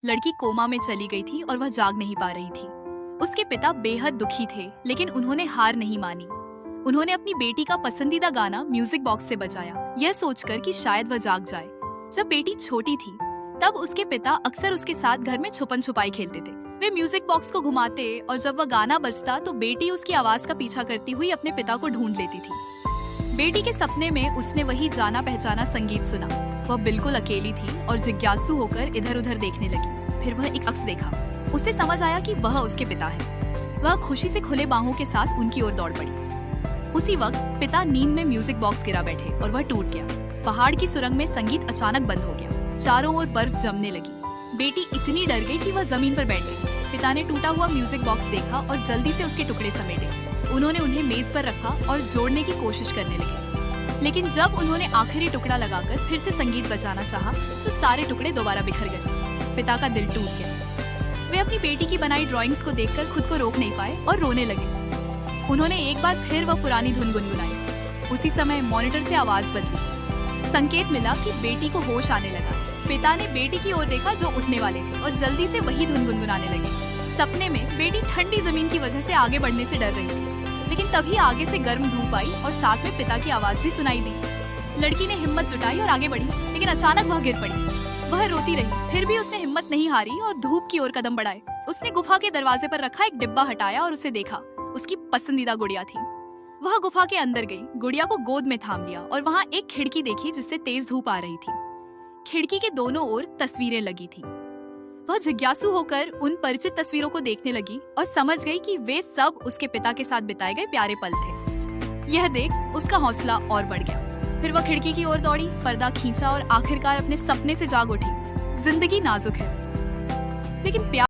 लड़की कोमा में चली गई थी और वह जाग नहीं पा रही थी। उसके पिता बेहद दुखी थे, लेकिन उन्होंने हार नहीं मानी। उन्होंने अपनी बेटी का पसंदीदा गाना म्यूजिक बॉक्स से बजाया, यह सोचकर कि शायद वह जाग जाए। जब बेटी छोटी थी, तब उसके पिता अक्सर उसके साथ घर में छुपन छुपाई खेलते थे। वे म्यूजिक बॉक्स को घुमाते और जब वह गाना बजता तो बेटी उसकी आवाज का पीछा करती हुई अपने पिता को ढूंढ लेती थी। बेटी के सपने में उसने वही जाना पहचाना संगीत सुना। वह बिल्कुल अकेली थी और जिज्ञासु होकर इधर उधर देखने लगी। फिर वह एक शख्स देखा। उसे समझ आया कि वह उसके पिता है। वह खुशी से खुले बाहों के साथ उनकी ओर दौड़ पड़ी। उसी वक्त पिता नींद में म्यूजिक बॉक्स गिरा बैठे और वह टूट गया। पहाड़ की सुरंग में संगीत अचानक बंद हो गया। चारों ओर बर्फ जमने लगी। बेटी इतनी डर गई कि वह जमीन पर बैठ गई। पिता ने टूटा हुआ म्यूजिक बॉक्स देखा और जल्दी से उसके टुकड़े समेटे। उन्होंने उन्हें मेज पर रखा और जोड़ने की कोशिश करने लगे, लेकिन जब उन्होंने आखिरी टुकड़ा लगाकर फिर से संगीत बजाना चाहा, तो सारे टुकड़े दोबारा बिखर गए। पिता का दिल टूट गया। वे अपनी बेटी की बनाई ड्राइंग्स को देखकर खुद को रोक नहीं पाए और रोने लगे। उन्होंने एक बार फिर वह पुरानी धुन गुनगुनाई। उसी समय मॉनिटर से आवाज बदली। संकेत मिला कि बेटी को होश आने लगा। पिता ने बेटी की ओर देखा जो उठने वाले थे और जल्दी से वही धुन गुनगुनाने लगे। सपने में बेटी ठंडी जमीन की वजह से आगे बढ़ने से डर रही थी, लेकिन तभी आगे से गर्म धूप आई और साथ में पिता की आवाज भी सुनाई दी। लड़की ने हिम्मत जुटाई और आगे बढ़ी, लेकिन अचानक वह गिर पड़ी। वह रोती रही, फिर भी उसने हिम्मत नहीं हारी और धूप की ओर कदम बढ़ाए। उसने गुफा के दरवाजे पर रखा एक डिब्बा हटाया और उसे देखा। उसकी पसंदीदा गुड़िया थी। वह गुफा के अंदर गई, गुड़िया को गोद में थाम लिया और वहाँ एक खिड़की देखी जिससे तेज धूप आ रही थी। खिड़की के दोनों ओर तस्वीरें लगी थी। वह जिज्ञासु होकर उन परिचित तस्वीरों को देखने लगी और समझ गई कि वे सब उसके पिता के साथ बिताए गए प्यारे पल थे। यह देख उसका हौसला और बढ़ गया। फिर वह खिड़की की ओर दौड़ी, पर्दा खींचा और आखिरकार अपने सपने से जाग उठी। जिंदगी नाजुक है, लेकिन प्यार